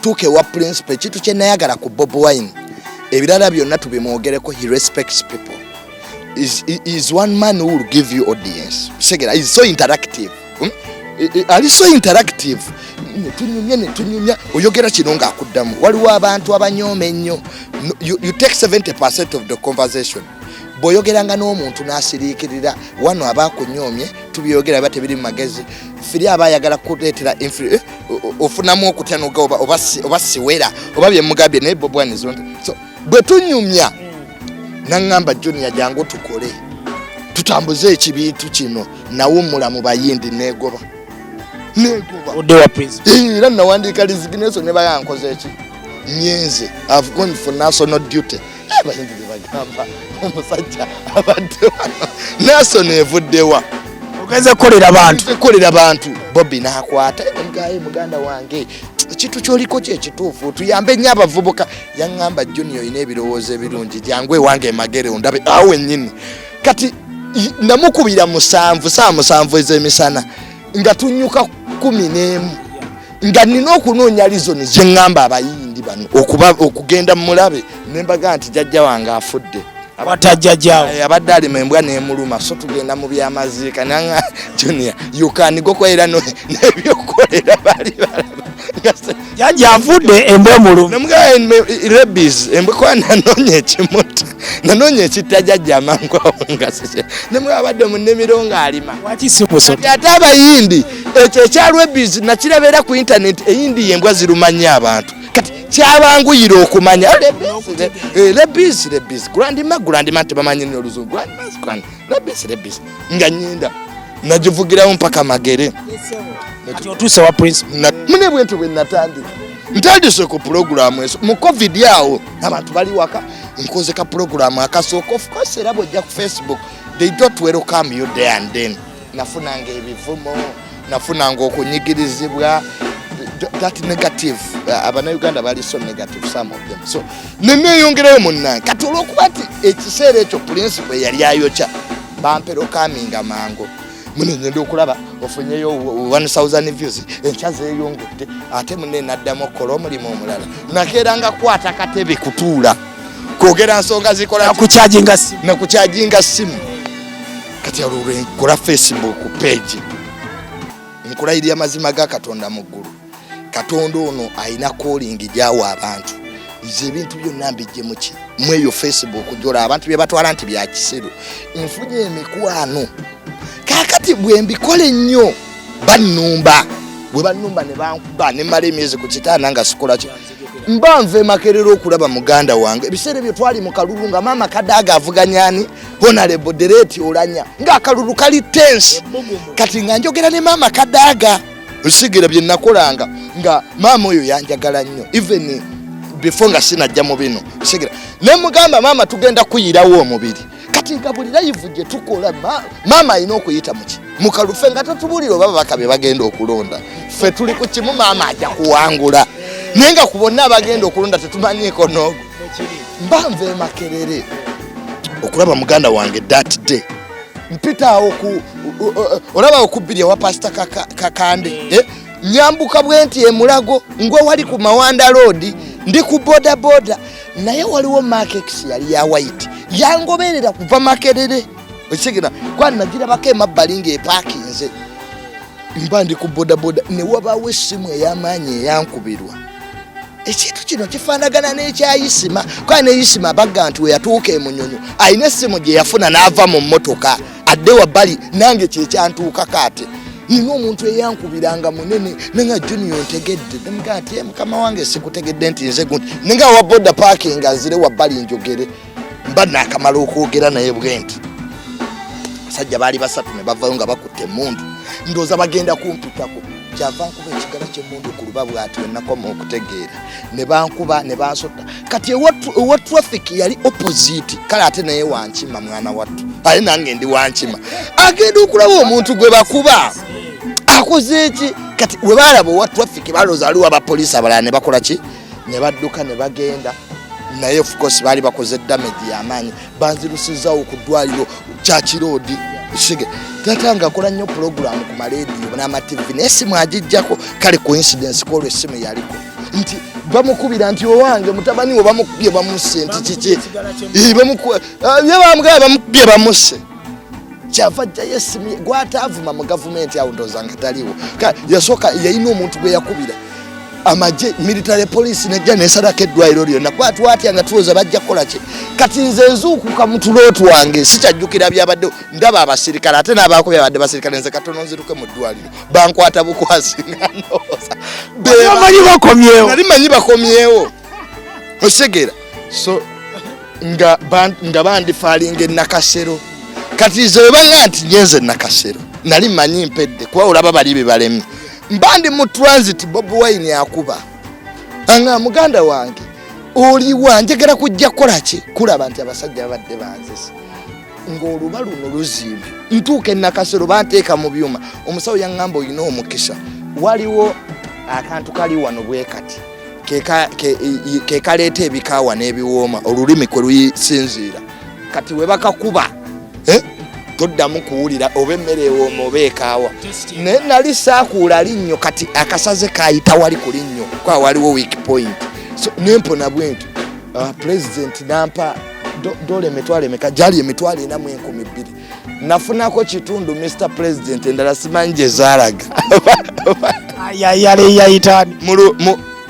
tuke wa principle kitu kye nayagala ku Bobi Wine ebirala byonna tubimwogereko. He respects people. Is one man who will give you audience. Segera is so interactive. Ali so interactive. Tunyumya oyogera kino nga akuddamu. Waliwo abantu abanyooma ennyo. You take 70% of the conversation. Boyogeranga n'omuntu n'asiriikirira wano abakunyoomye tubiyogera bate biri mu magezi firi abayagala kuleetera ofunamu okutyanuga oba siwera oba bye mugambye naye Bobi Wine zonte. So bwe tunyumya nangamba Junior jangu tukole tutambuze ekibiitu kino nawumula mu bayindi negoba odewa prince era nawandika resignation ne bayankoze eki nyenze. I've gone for national duty. Abayindi bagamba omusajja abantu naso nevuddewa ogenze kolera abantu Bobi nakwata ngaye muganda wange kitu kyoliko kye kituufu tuyambe nnyo abavubuka. Yaŋŋamba Junior ine ebirowoozo ebirungi jangwe wange magere ondabe awe nnyini kati namukubira 7 ez'emisana nga tunyuka 11 nga nina okunoonya reason ze ŋŋamba abayindi bano okugenda mulabe nembaga nti jajja wange afudde abatajjajawo abadde alima embwa n'emuluma so tugenda mu byamaziika nanga Junior yukanigoko era n'ebyokolera bali balaba jajja afudde embwa muluma namuga rabies embwa kwa nanonye ekimuta nanonye ekitajjajja amangu awongase namuga abadde mu nnimiro ng'alima waki si musota ate abayindi ekyo ekya rabies nakirabera ku internet eyindi yembwa zirumanya abantu kati kyabanguyira okumanya rabies grandma tebamanyi n'oluzungu rabies nga nyinda najivugirawo mpaka magere kati otuuse wa prince mune bwentu bwe ntandise ku program eso mu covid yawo abantu bali waka nkoze ka program akasooka of course era bojja ku Facebook they don't welcome you there and then nafunanga ebivumo nafunanga okunyigirizibwa that negative Uganda bali so negative some of them. So nene yongerayo munna kati olwokuba ati ekiseera ekyo principle yali ayokya bampero kaminga mango mune ngende okulaba ofunyeyo 1000 views enchaze eyongedde ate mune naddamo kola omulimu omulala nakeranga kwata katebe kutuula kwogera nsonga zikola na kucharginga simu kati alure kola Facebook page nkola iri amazima ga Katonda muggulu Katonda ono aina calling jawa abantu nze bintu byonna mbijje muki mweyo Facebook jola abantu bye batwala nti bya kisero enfunye emikwano kakati bwe mbikole nnyo bannumba bwe bannumba ne bankuba ne male emyezi ku kitana nga sikola ki mbanve makerero okulaba muganda wange ebisere bye twali mu kalulu nga mama kadaga avuganyani honorable dereti olanya nga akalulu kali tense kati nga njogera ne mama kadaga usigira bye nakolanga nga mama oyo yanjagala nnyo even before nga sinajja mu bino usigira ne mugamba mama tugenda kuyirawo omubiri kati ngabulira yivuje tukola mama ino okuyita muki mukalufe nga tatubuliro baba bakabe bagenda okulonda fe tuli ku kimu mama ajja kuwangula nenga kubonna bagenda okulonda tetumanyiko nogo mbanve makerere okulaba muganda wange that day mpita oku olaba okubirya wa pastor kakande nyambuka bwenti emulago ngwe wali ku Mawanda road ndi ku boda naye waliwo market yali ya white yangoberera kuva makerere okigira kwa nagira bake mabalinge parkinze mbandi ku boda ne wabawo essimu ey'amaanyi yankubirwa ekintu kino kifaanagana n'ekyayisima kwa n'eyisima bagantu we yatuuka emunyonyo ayina essimu gye yafuna n'ava mu mmotoka adde wabbali nange kyekyantuuka kate nina omuntu eyankubiranga munene nenga Junior ntegedde nemga ati mukama wange sikutegedde nti nze gundi nenga wa boda parking azire wabbali njogere mbana akamala okwogera naye bwenti sajja bali basatu ne bavayo nga bakutte mundu ndoza bagenda kumpitako kyava nkuba ekigala ky'emundu ku lubabu ati nakoma okutegeera ne bankuba ne bansota kati ewa traffic yali opposite kale ate naye wankima mwana wattu aye nange ndi wankima agenda okulaba omuntu gwe bakuba akoze eki kati we balaba owa traffic baloza aliwo abapoliisi abalala ne bakola ki ne badduka ne bagenda naye of course bali bakoze damage y'amaanyi banzirusizaawo ku ddwaliro Church Road shige tatanga kola nnyo program ku radio n'ama TV n'essimu agijjako kale coincidence ko lw'essimu yaliko nti bamukubira nti owange mutabani wo bamukubye bamusse nti kiki bamukubye bamusse kyava jja yesimi gwataavuma mu gavumenti awo ndooza nga taliwo yasooka yayina omuntu gwe yakubira amaje military police nejja nesalako eddwaliro lyonna kwatwatya nga tulowooza bajja kukola ki kati nze nzuukuka mutulooti wange sikyajjukira byabadde ndaba abasirikale ate n'abaakubya badde basirikale nze katono nziruke mu ddwaliro bankwata bukwasi nga ndowooza nali manyi bakomyewo osegera so nga bandifaalinga ennakasero kati ze webanga nti nyenze ennakasero nali manyi mpedde kuba olaba bali be balemi mbandi mu transit Bobi Wine akuba anga muganda wange oli wanjegera kujja kola ki kulaba nti abasajja babadde banzisa ng'oluba luno luzimbe ntuuka ennakasero banteeka mu byuma omusawo yaŋŋamba olina omukisa waliwo akantu kali wano bwe kati ke kaleeta ebikaawa n'ebiwooma olulimi kwe luyisinziira kati we bakakuba toddamu kuwulira oba emmere ewooma oba ekaawa naye nali saakuula linnyo kati akasaze kaayita wali ku linnyo kwa waliwo weak point so nempona bwenti president nampa dole emitwalo emeka gyali emitwalo 4,200 nafunako kitundu Mr President endala simanyi gye zaalaga yayitani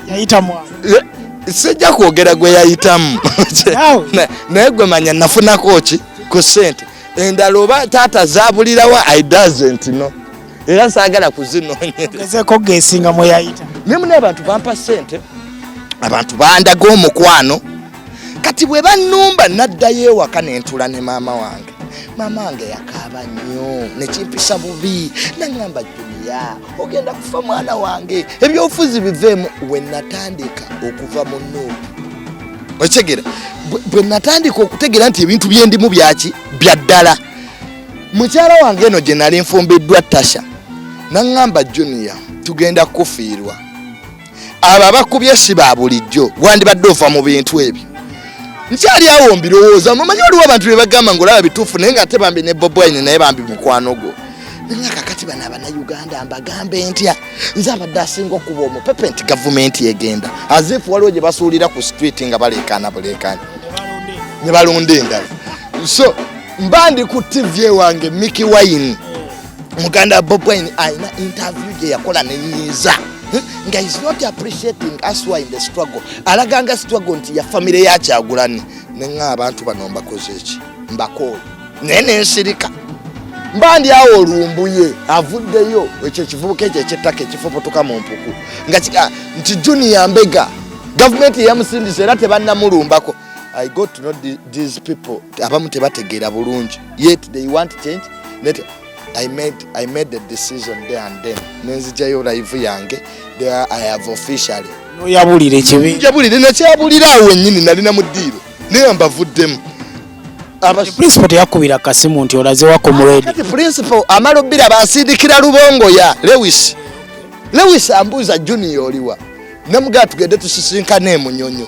yayita mwana sijja kwogera gwe yayitamu naye gwe manya nafunako ki ku ssente endala oba taata zabulirawa I doesn't know era saagala kuzinoonyezeko gesinga mwe yayita nemune abantu bampa ssente abantu bandaga omukwano kati bwe bannumba naddayo ewaka nentula ne maama wange yakaaba nnyo nekimpisa bubi naŋŋamba Julia ogenda kufa mwana wange ebyobufuzi biveemu we natandika okuva mu Nyoo okitegeera bwe natandika okutegeera nti ebintu byendimu byaki bya ddala mukyala wange eno gye nali nfumbiddwa Tasha naŋŋamba Junior tugenda kufiirwa abo abakubye si ba bulijjo wandibadde ova mu bintu ebyo nkyali awo mbirowooza mumanyi waliwo abantu be bagamba ng'olaba bituufu naye nga tebambi ne Bobi Wine naye bambi mukwano gwo naye kakati bano Abannayuganda mbagambe ntya nze abadde asinga okuba omupepe nti gavumenti egenda azifu waliwo gye basuulira ku street nga baleekaana buleekaani ne balonda endala so mbandi ku TV wange Mickey Wine muganda Bobi Wine ayina interview gye yakola nenyiiza nga is not appreciating us why in the struggle alaganga struggle nti ya family ya Kyagulanyi nenga abantu bano mbakoze eki mbakoola nene nsirika mbandi awo olumbuye avuddeyo ekyo kivubuka ekyo eky'ettaka ekifopotoka mu mpuku nga kika nti Junior Mbega government yamusindise era tebannamulumbako I got to know these people abamu tebategeera bulungi yet they want change net I made the decision there and then nenzijayo live yange there I have officially no yabulire kibi yabulire nakyabulira awo nyini nalina mu ddiiro naye mbavuddemu principal yakubira kasimu nti olaze wako muledi kati principal amalobira basindikira lubongo ya Lewis ambuza Junior oliwa namugaa tugende tusisinkana emunyonyo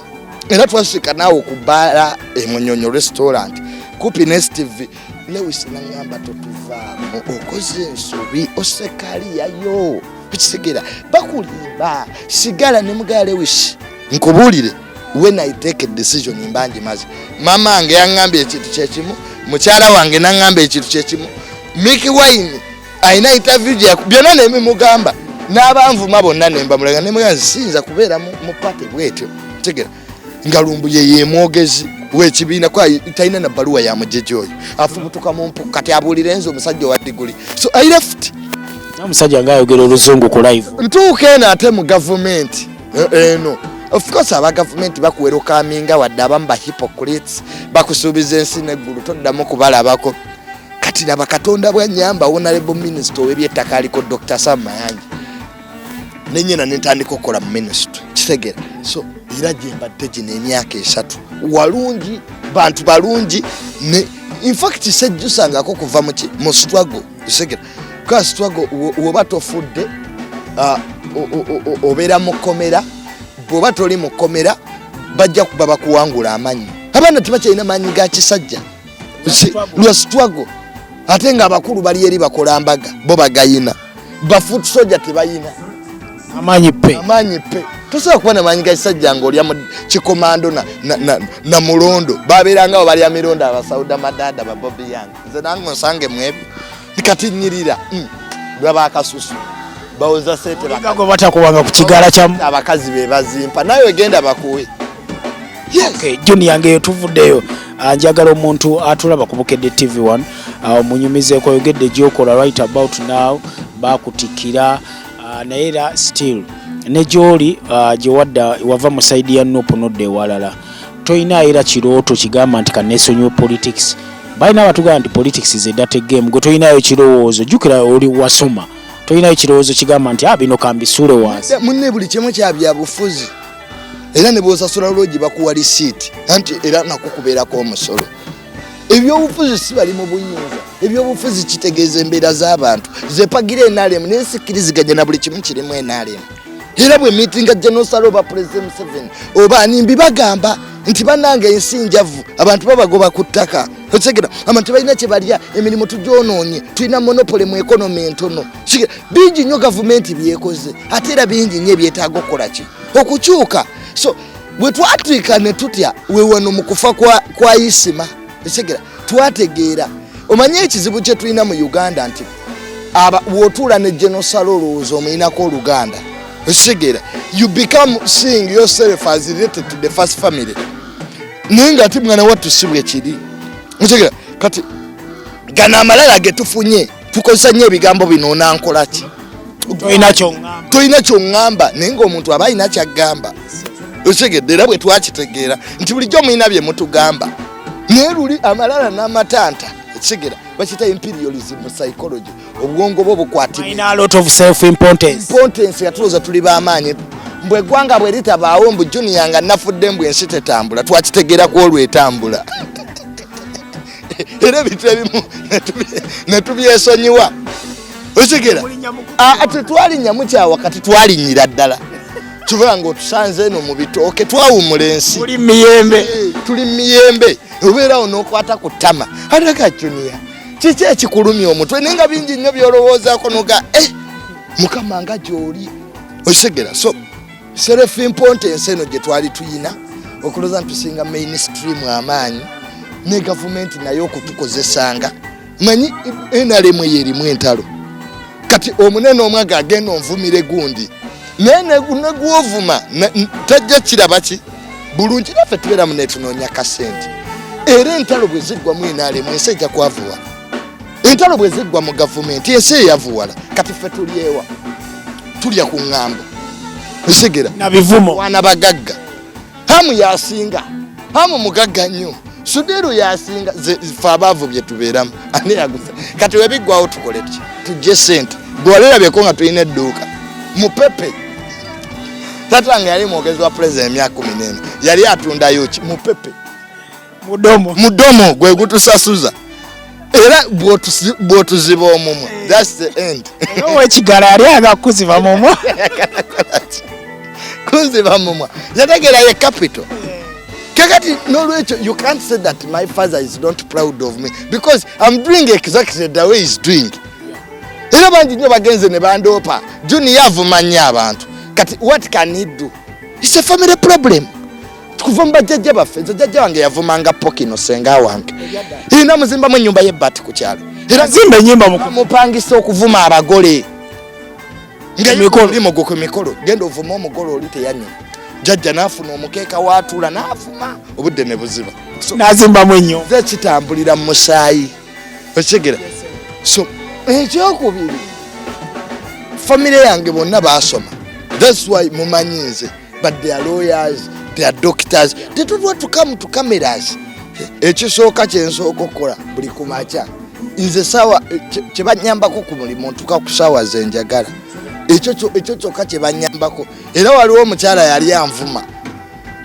era twasika naawe okubaala emunyonyo restaurant kupi ne TV Lewis nangamba totuvaamu okoze ensobi osekali yayo kukisigera bakulimba sigala ne mugaa Lewis nkubuulire when I take a decision mbanje mazi mama wange yangambye ekintu kyekimu mukyala wange nangambye ekintu kyekimu Mickey Wine ayina interview gye byonna nemimugamba n'abanvuma bonna nembamulaga nemugaa sinza kubeera mu party bwetyo tegera ngalumbu ye mwogezi wekibiina kwa talina na baluwa ya mujeje oyo afubutuka mu mpuku kati abulira enzo omusajja wa diguli so I left omusajja ngayogera oluzungu ku live ntuuke ate mu government eno of course aba government bakuwerokaminga wadde abamu ba hypocrites bakusuubiza ensi neggulu toddamu kubalabako kati naba Katonda bwanyamba honorable minister w'ebyettaka aliko Dr. Sam Mayanja nenyina nentandika okukola mu ministry kitegera so era gyembadde gino emyaka 3 walungi bantu balungi ne in fact sejjusangako kuva mu struggle kitegera kwa struggle woba tofudde obeera mu komera bwoba toli mu komera bajja kuba bakuwangula amanyi abaana tebakyalina maanyi ga kisajja lwa struggle ate nga abakulu bali eri bakola mbaga bo bagayina bafutu soja tebayina amanyi pe tosobola kubona manyiga kisajja ng'olya mu kikomando na mulondo babeeranga abo balya mirondo abasawuda madada babobi yange nze nange nsange mwebyo kati nnyirira baba akasusu bawoza sente bakago batakubanga ku kigala kya abakazi be bazimpa naye genda bakuwe. Okay, Junior ngeyo tuvuddeyo. Njagala omuntu atulaba ku Bukedde TV1 munyumizeeko yogedde gyokola right about now bakutikira naye era still ne gyoli gye wadda wava mu side ya Nuupu nodda ewalala toyina era kirooto kigamba nti kaneesonyiwe politics balina abatugamba nti politics is a dirty game gwe toyinayo kirowoozo jjukira oli wasoma toyinayo kirowoozo kigamba nti bino kambisuule wansi munne buli kimu kyabyabufuzi era ne bw'osasula loogi bakuwa lisiiti anti era nakukubeerako omusolo. Ebyobufuzi si bali mu buyinza, ebyobufuzi kitegeeza embeera z'abantu zepagira NRM nesikkiriziganya na buli kimu kirimu NRM. Era bwe meetinga General oba President Museveni oba animbi bagamba nti bannange ensi njavu abantu babagoba ku ttaka otegera abantu balina kye balya emirimu tugyonoonye tulina monopole mu economy entono bingi nnyo gavumenti byekoze ate era bingi nnyo ebyetaaga okukola ki okukyuka. So bwe twatwika ne tutya we wano mu kufa kwa Isima otegera twategeera omanye ekizibu kye tulina mu Uganda nti w'otuula ne General olowooza omuyinako Oluganda otegera you become seeing yourself as related to the first family. Naye nga ati mwana wattu si bwe kiri otegera kati gana amalala ge tufunye tukozesa nnyo ebigambo bino onankola ki toyina ky'oŋŋamba naye ng'omuntu aba alina ky'aggamba otegedde era bwe twakitegeera nti bulijjo muyina bye mutugamba naye luli amalala n'amatanta otegera bakita imperialism mu psychology obwongo bwo bukwatibwa a lot of self importance yatulooza tuli b'amaanyi mbwe eggwanga bwe litabaawo mbu Junior nga nafudde mbwe ensi tetambula twakitegeera ku olwo etambula era ebintu ebimu ne tubyesonyiwa otegera tetwalinnya mukyawa kati twalinnyira ddala kivuga ng'otusanze eno mu bitooke twawumula ensi tuli miyembe obeerawo n'okwata ku ttama ataka Junior kiki ekikulumya omutwe naye nga bingi nnyo byolowoozaako noga mukama nga gy'oli otegera. So self importance eno gye twali tuyina okulooza nti tusinga mainstream amaanyi ne gavumenti naye okutukozesanga manyi NRM yerimu entalo kati omunene omwe agagenda onvumire gundi naye negwovuma tajja kiraba ki bulungi naffe tubeera munetunoonya kasente era entalo bwe ziggwamu NRM ensi ejja kwavuwala entalo bwe ziggwa mu gavumenti ensi eyavuwala kati ffe tulyewa tulya ku ŋŋambo otegera nabivumo wana bagagga hamu yasinga hamu mugagga nnyo Sudiru yasinga ffe abaavu bye tubeeramu ani yagusa kati webiggwawo tukole ki tujje sente bw'olerabyeko nga tulina edduuka mupepe tatange yali mwogezi wa president emyaka 14 yali atundayo ki mupepe mudomo gwe gutusasuza era bw'otuziba omumwe that's the end owekigala yali agakuziba mumwe kunziba mumwe yategera ye capital kakati n'olwekyo you can't say that my father is not proud of me because I'm doing exactly the way he's doing. Era bangi nnyo bagenze ne bandoopa Junior avuma nnyo abantu kati what can he do? It's a family problem. Kuva mu bajjajja baffe nze jjajja wange yavumanga Pokino senga wange ina muzimba mu nnyumba y'ebbati ku kyalo era zimba ennyumba mupangisa okuvuma abagole nga ku mikolo genda ovuma omugole oli teyanywa jjajja n'afuna omukeeka w'atuula n'avuma obudde ne buziba n'azimbamu ennyumba kitambulira mu musaayi okitegera. So ekyokubiri family yange bonna baasoma that's why mumanyi nze but they are lawyers they are doctors tetulwa to cameras ekisooka kyensooka okukola buli kumakya nze sawa kyebanyambako ku mulimu ntuka ku sawa zenjagala ekyo kyokka kyebanyambako era waliwo omukyala yali anvuma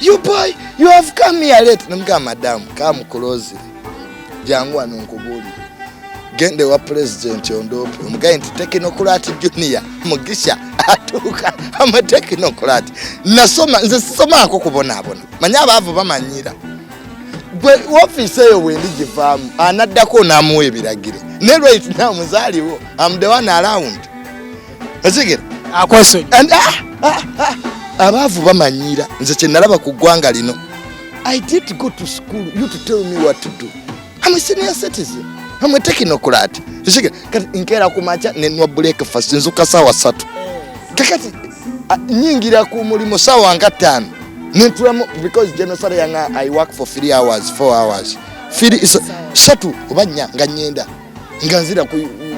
you boy you have come here late namugamba madamu kamukulozi jangu wano nkubuulire gende wa president ondoope omugaye nti Technocrat Junior mugisha atuuka ama Technocrat nasoma nze sisomaako kubonaabona manyi abaavu bamanyira gwe office eyo bwe ndigivaamu anaddako n'amuwa ebiragiro ne right now muzaaliwo I'm the one around otegera akwesonyi and abaavu bamanyira nze kye nalaba ku ggwanga lino. I did go to school, you to tell me what to do. I'm a senior citizen. I'm a technocrat. Kati nkera ku macha nenwa breakfast nzuka sawa 3. Kakati nyingira ku mulimo sawa nga 5. Nentulamu because genocide yanga I work for 3 hours, 4 hours. Fili is 3 obanya nga nyenda. Nganzira ku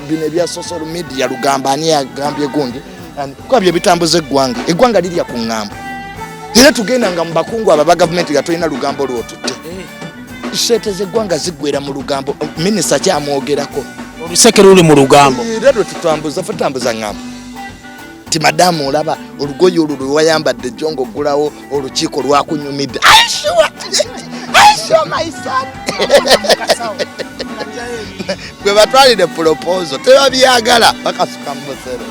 bine bya social media lugamba ani yagambye gundi. Kwa bye bitambuze eggwanga. Eggwanga lirya ku ngambo. Era tugenda nga mbakungu aba government gatolina lugambo lwotutte. Sete zeggwanga zigwera mu lugambo. Minister kyamwogerako. Olusekere luli mu lugambo. Era tutambuza futambuza ngambo. Ti madamu olaba olugoye olulu wayambadde jongo gulawo olukiiko lwakunyumidde. I sure my son. Gwe batwalire proposal tebabyagala bakasuka mbosero.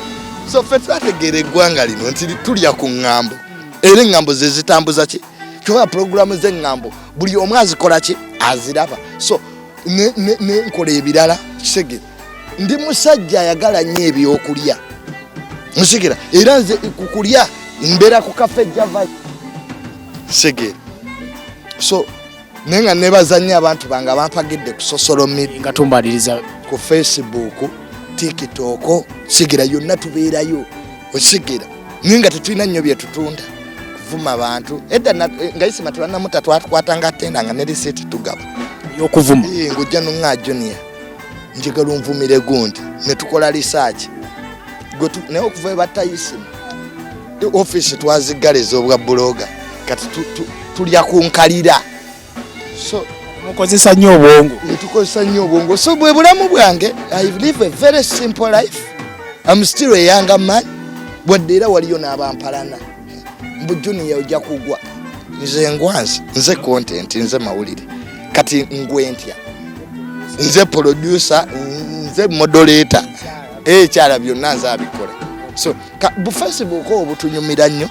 So fe twategeera eggwanga lino nti tulya ku ngambo. Era engambo ze zitambuza ki? Kyoba programu z'engambo buli omu azikola ki? Aziraba. So ne nkola ebirala kisege. Ndi musajja ayagala nnyo ebyokulya. Musigera era nze kukulya mbera ku cafe Java segera. So nenga nebazanya abantu banga bampagidde ku social media nga tumbaliriza ku Facebook, TikTok, sigera yonna tubeerayo. Osigera ninga tetulina nnyo bye tutunda kuvuma abantu edda nga isima tulana mutatu atwatanga tenda nga ne receipt tugaba y'okuvuma ngujja nunga junior njagala nvumire gundi ne tukola research gotu ne okuva batayisimu office twaziggaleza obwa bloga kati tulya kunkalira. So mukozesa nnyo obwongo. Tukozesa nnyo obwongo. So bwe bulamu bwange I live a very simple life. I'm still a younger man. Bwadde waliyo n'abampalana mbujuni ya ojja kugwa nze ngwanzi nze content nze mawulire kati ngwentya nze producer nze moderator kyala byonna nze abikola. So bu Facebook obutunyumira nnyo